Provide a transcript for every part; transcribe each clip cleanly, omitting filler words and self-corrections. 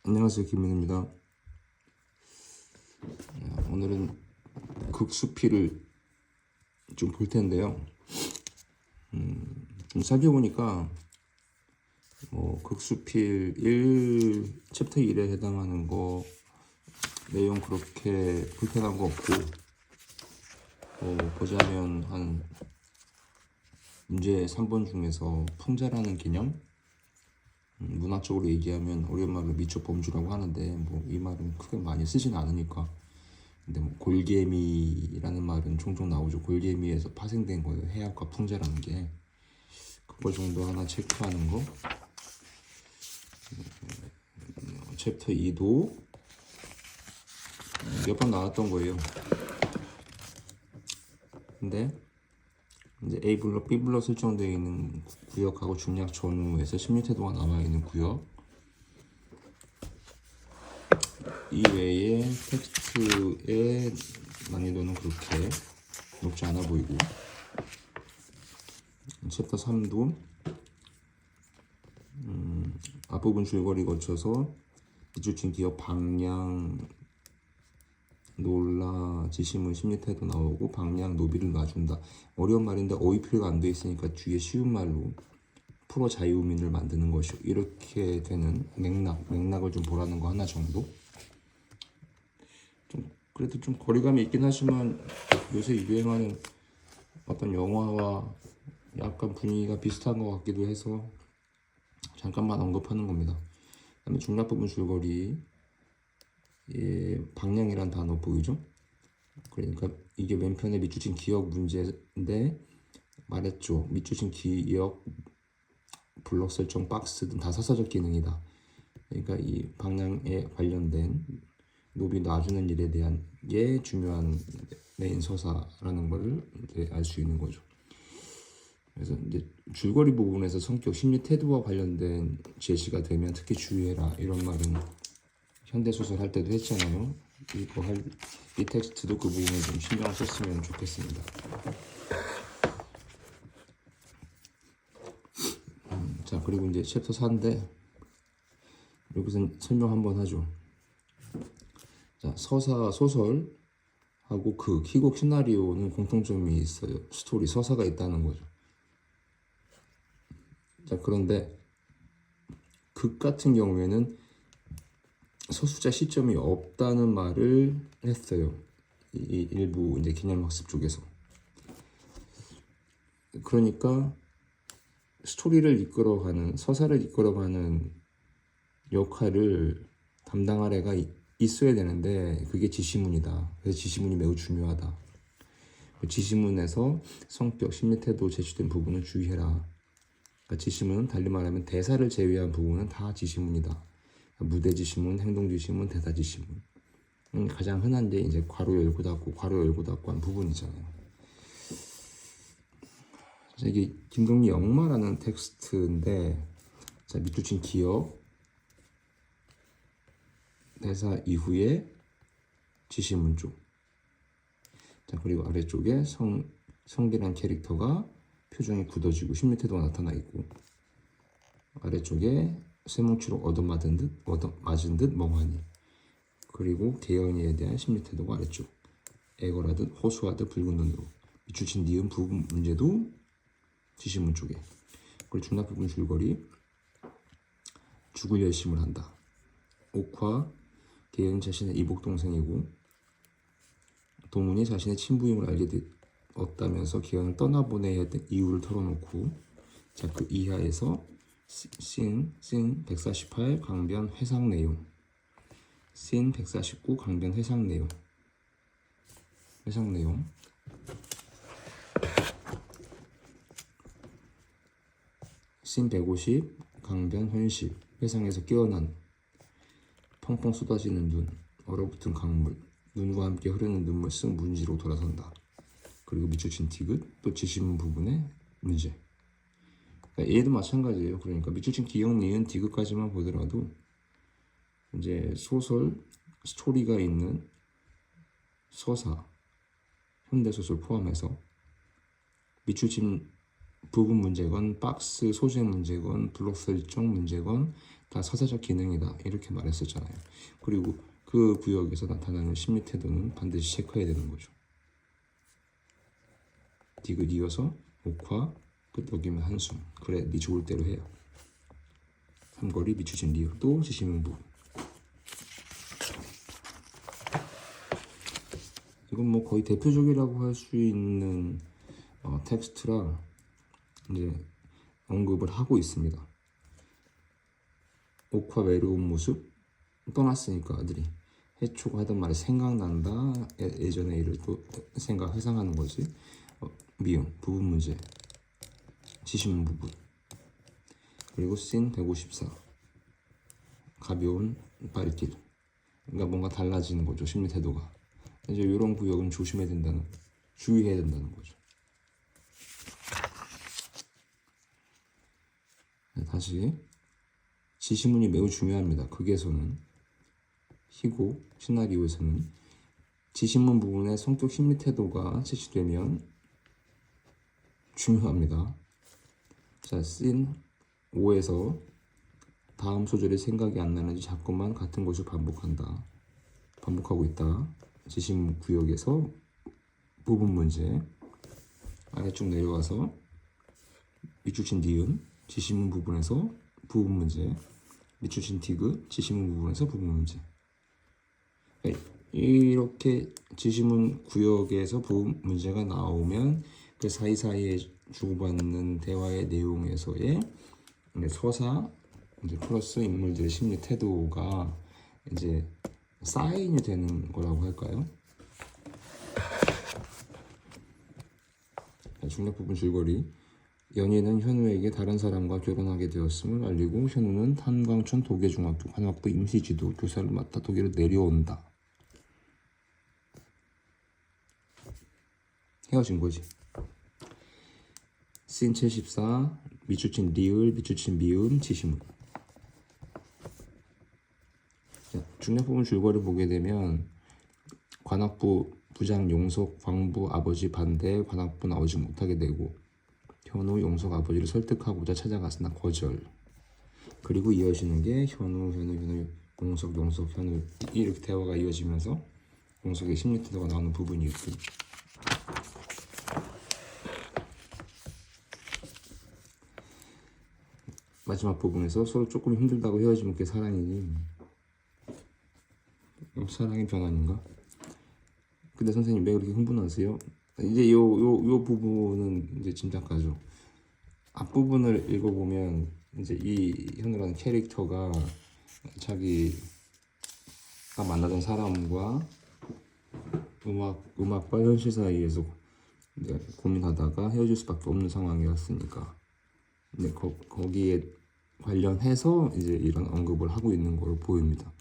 안녕하세요, 김민우입니다. 오늘은 극수피를 좀 볼 텐데요. 좀 살펴보니까 극수필 1 챕터 1에 해당하는 거 내용 그렇게 불편한 거 없고, 보자면 한 문제 3번 중에서 풍자라는 개념, 문학적으로 얘기하면 어려운 말로 미적 범주라고 하는데 이 말은 크게 많이 쓰진 않으니까. 근데 골개미라는 말은 종종 나오죠. 골개미에서 파생된 거예요. 해악과 풍자라는 게. 그거 정도 하나 체크하는 거. 챕터 2도 몇 번 나왔던 거예요. 근데 이제 A 블럭, B 블럭 설정되어 있는 구역하고 중략 전후에서 심리 태도가 남아 있는 구역 이외에 텍스트의 난이도는 그렇게 높지 않아 보이고, 챕터 3도 앞부분 줄거리 거쳐서 이주친 기억 방향 놀라 지시문 심리태도 나오고 방향 노비를 놔준다. 어려운 말인데 어휘표가 안 돼 있으니까 뒤에 쉬운 말로 풀어 자유민을 만드는 것이요. 이렇게 되는 맥락을 좀 보라는 거 하나 정도. 좀 그래도 좀 거리감이 있긴 하지만 요새 유행하는 어떤 영화와 약간 분위기가 비슷한 것 같기도 해서 잠깐만 언급하는 겁니다. 그다음에 중략 부분 줄거리, 방향이란 단어 보이죠? 그러니까 이게 왼편에 밑줄친 기억 문제인데 말했죠. 밑줄친 기억 블록 설정 박스 등 다 사사적 기능이다. 그러니까 이 방향에 관련된 노비 놔주는 일에 대한 게 중요한 메인 서사라는 걸 알 수 있는 거죠. 그래서 이제 줄거리 부분에서 성격, 심리, 태도와 관련된 제시가 되면 특히 주의해라 이런 말은 현대소설 할 때도 했잖아요. 이 텍스트도 그 부분에 좀 신경 썼으면 좋겠습니다. 자, 그리고 이제 챕터 4인데 여기서 설명 한번 하죠. 자, 서사, 소설하고 희곡, 시나리오는 공통점이 있어요. 스토리, 서사가 있다는 거죠. 자, 그런데 극 같은 경우에는 서술자 시점이 없다는 말을 했어요. 이 일부 이제 개념학습 쪽에서. 그러니까 스토리를 이끌어가는, 서사를 이끌어가는 역할을 담당할 애가 있어야 되는데 그게 지시문이다. 그래서 지시문이 매우 중요하다. 지시문에서 성격, 심리, 태도 제시된 부분은 주의해라. 그러니까 지시문은 달리 말하면 대사를 제외한 부분은 다 지시문이다. 그러니까 무대 지시문, 행동 지시문, 대사 지시문. 가장 흔한 게 이제 괄호 열고 닫고, 괄호 열고 닫고 한 부분이잖아요. 자, 이게 김동리 역마라는 텍스트인데, 자, 밑줄친 기억, 대사 이후에 지시문 쪽. 자, 그리고 아래쪽에 성기란 캐릭터가 표정이 굳어지고 심리 태도가 나타나 있고, 아래쪽에 쇠뭉치로 얻어맞은 듯 멍하니, 그리고 개연이에 대한 심리 태도가 아래쪽, 애걸하듯 호소하듯 붉은 눈으로. 밑줄친 니은 부분 문제도 지시문 쪽에. 그리고 중략 부분 줄거리, 죽을 열심을 한다. 옥화, 개연 자신의 이복 동생이고 동훈이 자신의 친부임을 알게 되었다면서 개연을 떠나보내야 했던 이유를 털어놓고, 자, 그 이하에서 씬 148 강변 회상 내용, 씬 149 강변 회상 내용, 씬 150 강변 현실, 회상에서 깨어난 펑펑 쏟아지는 눈, 얼어붙은 강물, 눈과 함께 흐르는 눈물 쓱 문지로 돌아선다. 그리고 밑줄친 디귿, 또 지시문 부분의 문제. 그러니까 얘도 마찬가지예요. 그러니까 밑줄친 기억, 니은, 디귿까지만 보더라도 이제 소설, 스토리가 있는 서사, 현대소설 포함해서 밑줄친 부분 문제건, 박스 소재 문제건, 블록 설정 문제건, 다 서사적 기능이다 이렇게 말했었잖아요. 그리고 그 구역에서 나타나는 심리 태도는 반드시 체크해야 되는 거죠. 디귿 이어서 옥화 끝 여기면 한숨. 그래 네 좋을 대로 해요. 삼거리 미추진 리을 또 지시문부. 이건 뭐 거의 대표적이라고 할 수 있는 텍스트라 이제 언급을 하고 있습니다. 옥화 외로운 모습 떠났으니까 아들이 해초가 하던 말이 생각난다. 예전의 일을 또 회상하는 거지. 미음 부분 문제 지시문 부분 그리고 씬 154 가벼운 발길. 그러니까 뭔가 달라지는 거죠. 심리 태도가. 이제 이런 구역은 조심해야 된다는, 주의해야 된다는 거죠. 다시 지시문이 매우 중요합니다. 극에서는 희곡, 시나리오에서는 지시문 부분의 성격 심리 태도가 제시되면 중요합니다. 자, 씬 5에서 다음 소절이 생각이 안 나는지 자꾸만 같은 것을 반복하고 있다. 지시문 구역에서 부분 문제 아래쪽 내려와서 밑줄친 니은 지시문 부분에서 부분 문제 밑줄친 디귿 지시문 부분에서 부분 문제. 이렇게 지시문 구역에서 부분 문제가 나오면 그 사이사이에 주고받는 대화의 내용에서의 서사 이제 플러스 인물들의 심리 태도가 이제 사인이 되는 거라고 할까요? 중략 부분 줄거리. 연희는 현우에게 다른 사람과 결혼하게 되었음을 알리고 현우는 한광천 도계중학교 관악도 임시지도 교사를 맡아 도계로 내려온다. 헤어진 거지. 씬 74 밑줄친 리을 밑줄친 미음 지시문. 중략 부분 줄거리 보게 되면 관악부 부장 용석 광부 아버지 반대에 관악부는 나오지 못하게 되고 현우 용석 아버지를 설득하고자 찾아갔으나 거절. 그리고 이어지는 게 현우 용석 현우 이렇게 대화가 이어지면서 용석의 심리 태도가 나오는 부분이 있고 마지막 부분에서 서로 조금 힘들다고 헤어지면 그게 사랑이니 사랑의 변환인가? 근데 선생님 왜 그렇게 흥분하세요? 이제 요 부분은 이제 짐작가죠. 앞부분을 읽어보면 이제 이 현우라는 캐릭터가 자기가 만나던 사람과 음악과 현실 사이에서 고민하다가 헤어질 수밖에 없는 상황이었으니까 근데 거기에 관련해서 이제 이런 언급을 하고 있는 걸로 보입니다.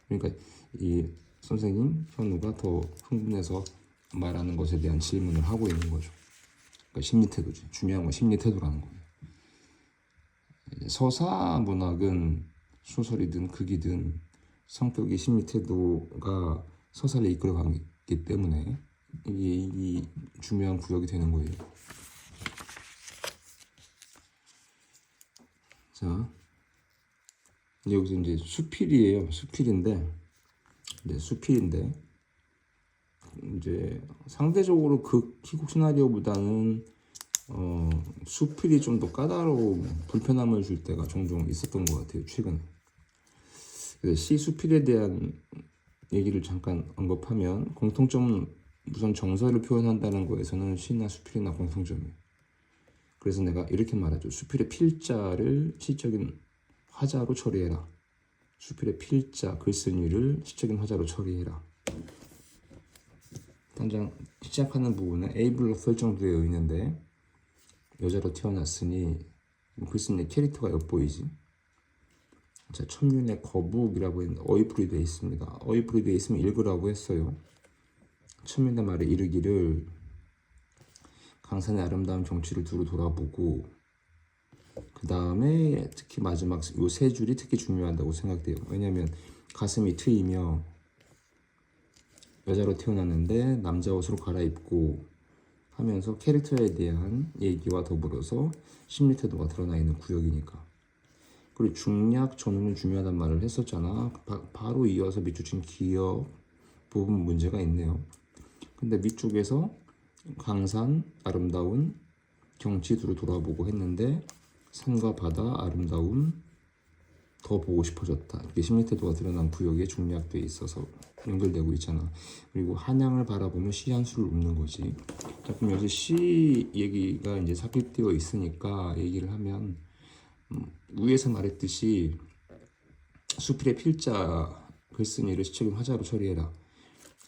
그러니까 이 선생님 현우가 더 흥분해서 말하는 것에 대한 질문을 하고 있는 거죠. 그러니까 심리 태도지. 중요한 건 심리 태도라는 거예요. 서사 문학은 소설이든 극이든 성격의 심리 태도가 서사를 이끌어가기 때문에 이 중요한 구역이 되는 거예요. 자, 여기서 이제 수필이에요. 수필인데 이제 상대적으로 희곡 시나리오보다는 수필이 좀 더 까다로운 불편함을 줄 때가 종종 있었던 것 같아요. 최근에. 시 수필에 대한 얘기를 잠깐 언급하면 공통점은 우선 정서를 표현한다는 거에서는 시나 수필이나 공통점이에요. 그래서 내가 이렇게 말하죠. 수필의 필자를 시적인 화자로 처리해라. 수필의 필자 글쓴이를 시적인 화자로 처리해라. 당장 시작하는 부분은 에이블로 설정되어 있는데 여자로 태어났으니 글쓴이 캐릭터가 엿보이지. 자, 천륜의 거북이라고 했는데 어휘풀이 되어 있습니다. 어휘풀이 되어 있으면 읽으라고 했어요. 천륜의 말에 이르기를 강산의 아름다운 경치를 두루 돌아보고 그 다음에 특히 마지막 요 세 줄이 특히 중요하다고 생각돼요. 왜냐하면 가슴이 트이며 여자로 태어났는데 남자 옷으로 갈아입고 하면서 캐릭터에 대한 얘기와 더불어서 심리 태도가 드러나 있는 구역이니까 그리고 중략 전후는 중요하단 말을 했었잖아. 바로 이어서 밑줄친 기역 부분 문제가 있네요. 근데 밑쪽에서 강산 아름다운 경치두로 돌아보고 했는데 산과 바다 아름다움 더 보고 싶어졌다. 이게 심리태도가 드러난 구역에 중략돼 있어서 연결되고 있잖아. 그리고 한양을 바라보면 시 한 수를 읊는 거지. 자, 그럼 여기서 시 얘기가 이제 삽입되어 있으니까 얘기를 하면 위에서 말했듯이 수필의 필자 글쓴이를 시적인 화자로 처리해라.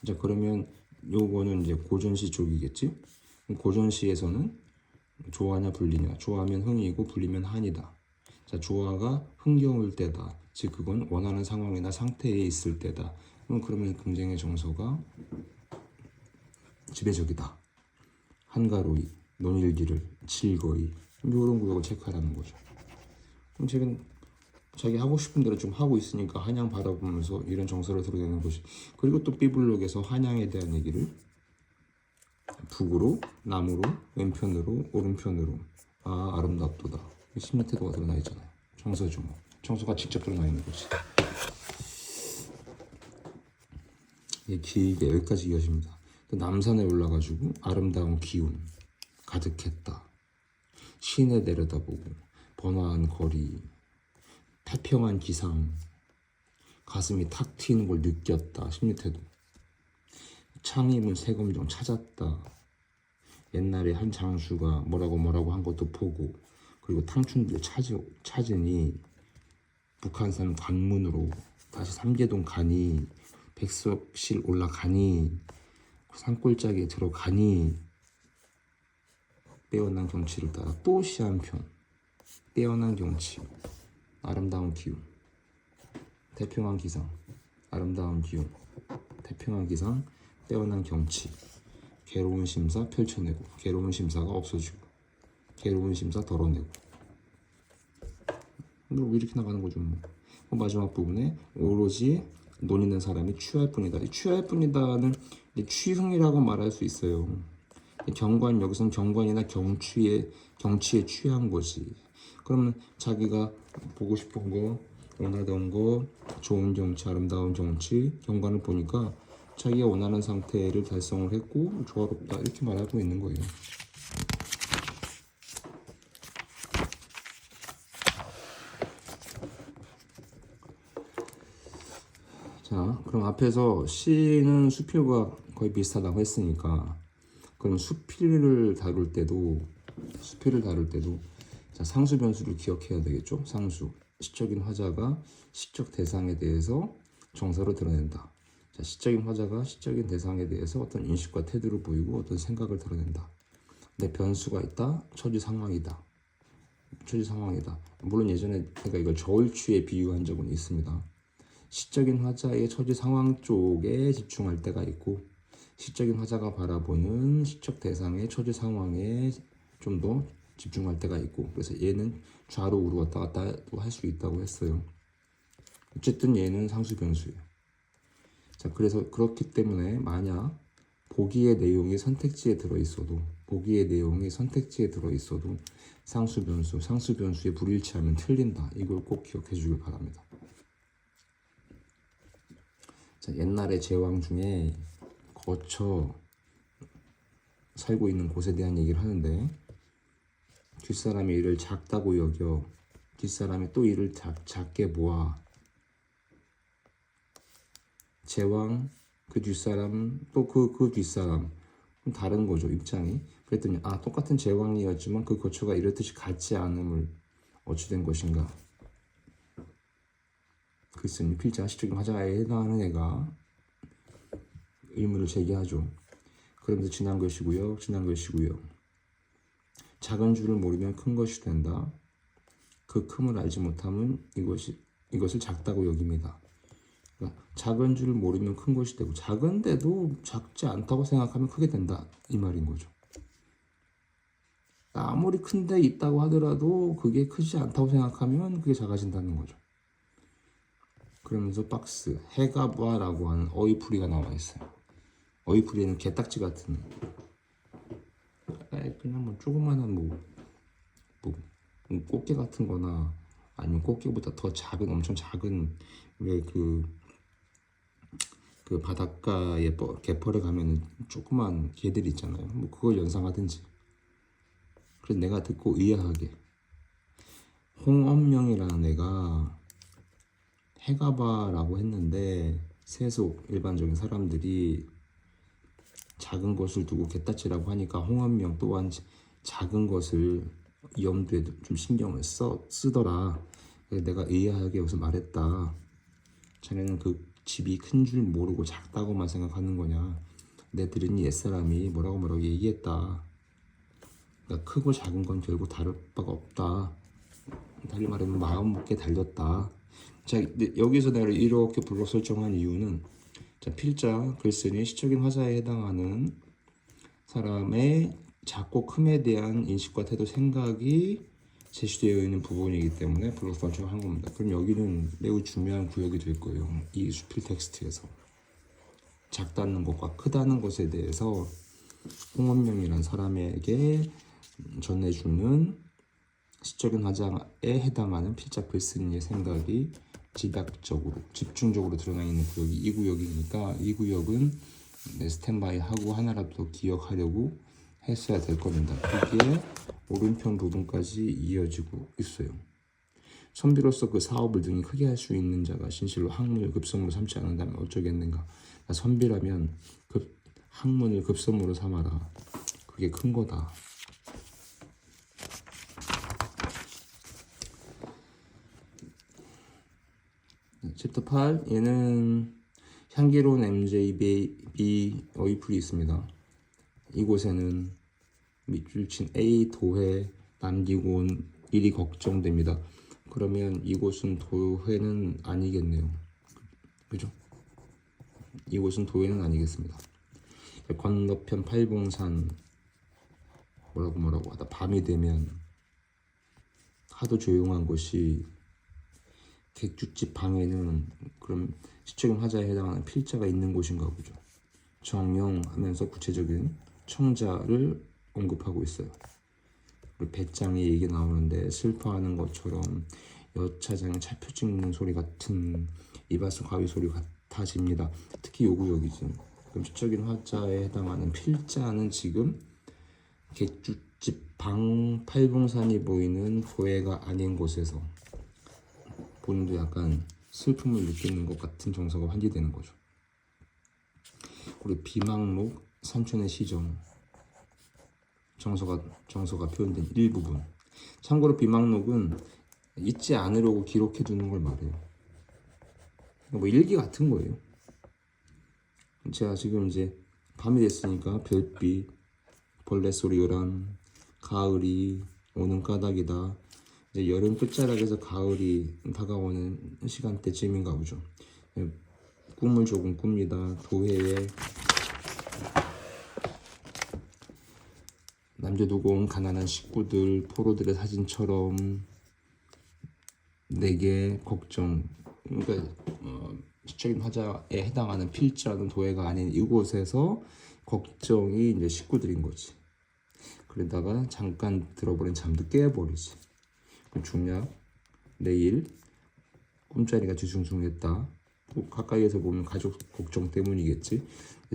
자, 그러면 요거는 이제 고전시 쪽이겠지? 고전시에서는 조화냐 분리냐. 조화하면 흥이고 분리면 한이다. 자, 조화가 흥겨울 때다. 즉 그건 원하는 상황이나 상태에 있을 때다. 그러면 긍정의 정서가 지배적이다. 한가로이, 논일기를, 즐거이 이런 구역을 체크하라는 거죠. 그럼 지금 자기 하고 싶은 대로 좀 하고 있으니까 한양 바라보면서 이런 정서를 드러내는 것이. 그리고 또 B블록에서 한양에 대한 얘기를 북으로, 남으로, 왼편으로, 오른편으로 아름답도다. 심리 태도가 드러나 있잖아요. 정서죠. 정서가 직접 드러나 있는 거지. 예, 길게 여기까지 이어집니다. 또 남산에 올라가지고 아름다운 기운 가득했다. 시내 내려다보고 번화한 거리, 태평한 기상, 가슴이 탁 트이는 걸 느꼈다. 심리태도. 창 입은 새검정 찾았다. 옛날에 한 장수가 뭐라고 한 것도 보고, 그리고 탕춘들 찾으니 북한산 관문으로 다시 삼계동 가니, 백석실 올라가니, 산골짜기에 들어가니, 빼어난 경치를 따라 또 시 한 편. 빼어난 경치, 아름다운 기운, 태평한 기상, 아름다운 기운, 태평한 기상, 빼어난 경치, 괴로운 심사 펼쳐내고, 괴로운 심사가 없어지고, 괴로운 심사 덜어내고, 뭐 이렇게 나가는 거죠. 마지막 부분에 오로지 논 있는 사람이 취할 뿐이다. 이 취할 뿐이다는 취흥이라고 말할 수 있어요. 경관, 여기서는 경관이나 경치에 취한 거지. 그러면 자기가 보고 싶은 거, 원하던 거, 좋은 경치, 아름다운 경치, 경관을 보니까 자기가 원하는 상태를 달성을 했고 조화롭다 이렇게 말하고 있는 거예요. 자, 그럼 앞에서 시는 수필과 거의 비슷하다고 했으니까 그럼 수필을 다룰 때도 자, 상수 변수를 기억해야 되겠죠. 상수, 시적인 화자가 시적 대상에 대해서 정서를 드러낸다. 자, 시적인 화자가 시적인 대상에 대해서 어떤 인식과 태도를 보이고 어떤 생각을 드러낸다. 근데 변수가 있다. 처지 상황이다. 물론 예전에 제가 이걸 저울추에 비유한 적은 있습니다. 시적인 화자의 처지 상황 쪽에 집중할 때가 있고, 시적인 화자가 바라보는 시적 대상의 처지 상황에 좀 더 집중할 때가 있고, 그래서 얘는 좌로 우로 왔다 갔다 할 수 있다고 했어요. 어쨌든 얘는 상수 변수예요. 자, 그래서 그렇기 때문에 만약 보기의 내용이 선택지에 들어있어도 상수 변수에 불일치하면 틀린다. 이걸 꼭 기억해 주길 바랍니다. 자, 옛날에 제왕 중에 거쳐 살고 있는 곳에 대한 얘기를 하는데, 뒷사람이 이를 작다고 여겨 뒷사람이 또 이를 작게 보아. 제왕, 그 뒷사람, 또 그 뒷사람 다른 거죠, 입장이. 그랬더니 똑같은 제왕이었지만 그 거처가 이렇듯이 같지 않음을 어찌된 것인가. 글쓴이 필자 시적인 화자에 해당하는 애가 의문을 제기하죠. 그러면서 지난 것이고요. 작은 줄을 모르면 큰 것이 된다. 그 큼을 알지 못하면 이것을 작다고 여깁니다. 그러니까 작은 줄을 모르면 큰 것이 되고, 작은데도 작지 않다고 생각하면 크게 된다. 이 말인 거죠. 아무리 큰데 있다고 하더라도 그게 크지 않다고 생각하면 그게 작아진다는 거죠. 그러면서 박스, 해가봐라고 하는 어휘풀이가 나와 있어요. 어휘풀이는 개딱지 같은, 그냥 조그만한 꽃게 같은 거나 아니면 꽃게보다 더 작은 엄청 작은 왜 그 바닷가에 뭐 갯벌에 가면은 조그만 개들 있잖아요. 뭐 그걸 연상하든지. 그래서 내가 듣고 의아하게 홍엄령이라는 애가 해가바라고 했는데 세속 일반적인 사람들이 작은 것을 두고 개따치라고 하니까 홍엄령 또한 작은 것을 염두에 좀 신경을 쓰더라. 그래서 내가 의아하게 여기서 말했다. 자네는 그 집이 큰 줄 모르고 작다고만 생각하는 거냐. 내 들은 옛사람이 뭐라고 얘기했다. 그러니까 크고 작은 건 결국 다를 바가 없다. 달리 말하면 마음 먹게 달렸다. 자, 여기서 내가 이렇게 블록 설정한 이유는 자, 필자 글쓴이 시적인 화자에 해당하는 사람의 작고 큼에 대한 인식과 태도, 생각이 제시되어 있는 부분이기 때문에 블록 설정한 겁니다. 그럼 여기는 매우 중요한 구역이 될 거예요. 이 수필 텍스트에서 작다는 것과 크다는 것에 대해서 홍원명이라는 사람에게 전해주는 시적인 화자에 해당하는 필자 글쓴이의 생각이 집약적으로 집중적으로 드러나 있는 구역이 이 구역이니까 이 구역은 스탠바이 하고 하나라도 더 기억하려고 했어야 될 겁니다. 이게 오른편 부분까지 이어지고 있어요. 선비로서 그 사업을 등이 크게 할 수 있는 자가 진실로 학문을 급선무로 삼지 않는다면 어쩌겠는가. 선비라면 학문을 급선무로 삼아라. 그게 큰 거다. 챕터 8 얘는 향기로운 MJB 어이플이 있습니다. 이곳에는 밑줄 친 A 도회 남기고 온 일이 걱정됩니다. 그러면 이곳은 도회는 아니겠네요. 그죠? 이곳은 도회는 아니겠습니다. 건너편 팔봉산 뭐라고 하다 밤이 되면 하도 조용한 곳이 객주집 방에는 그럼 시적인 화자에 해당하는 필자가 있는 곳인가 보죠. 정영하면서 구체적인 청자를 언급하고 있어요. 그리고 배짱에 얘기 나오는데 슬퍼하는 것처럼 여차장에 차표 찍는 소리 같은 이발소 가위 소리 같아집니다. 특히 요 구역이죠. 그럼 시적인 화자에 해당하는 필자는 지금 객주집 방 팔봉산이 보이는 도해가 아닌 곳에서 본인도 약간 슬픔을 느끼는 것 같은 정서가 환기되는 거죠. 그리고 비망록 산천의 시정 정서가 표현된 일부분. 참고로 비망록은 잊지 않으려고 기록해 두는 걸 말해요. 뭐 일기 같은 거예요. 제가 지금 이제 밤이 됐으니까 별빛, 벌레 소리 요란, 가을이 오는 까닭이다. 이제 여름 끝자락에서 가을이 다가오는 시간대쯤인가 보죠. 꿈을 조금 꿉니다. 도회에 남겨두고 온 가난한 식구들, 포로들의 사진처럼 내게 걱정. 그러니까 시적인 화자에 해당하는 필자는 도회가 아닌 이곳에서 걱정이 이제 식구들인 거지. 그러다가 잠깐 들어버린 잠도 깨버리지. 중략 내일 꿈자리가 뒤숭숭했다. 가까이에서 보면 가족 걱정 때문이겠지.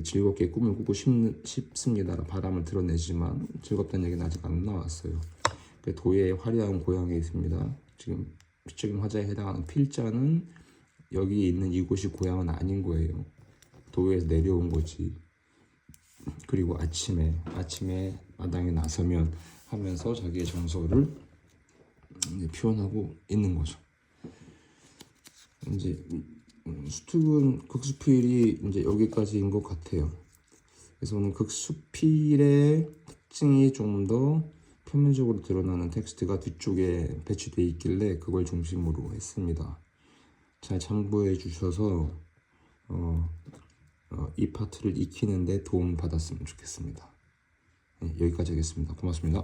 즐겁게 꿈을 꾸고 싶습니다. 바람을 드러내지만 즐겁다는 얘기는 아직 안 나왔어요. 도예의 화려한 고향에 있습니다. 지금 시적인 화자에 해당하는 필자는 여기 있는 이곳이 고향은 아닌 거예요. 도예에서 내려온 거지. 그리고 아침에 마당에 나서면 하면서 자기의 정서를 표현하고 있는 거죠. 이제 수특은 극수필이 이제 여기까지인 것 같아요. 그래서 오늘 극수필의 특징이 좀 더 표면적으로 드러나는 텍스트가 뒤쪽에 배치되어 있길래 그걸 중심으로 했습니다. 잘 참고해 주셔서 이 파트를 익히는데 도움 받았으면 좋겠습니다. 네, 여기까지 하겠습니다. 고맙습니다.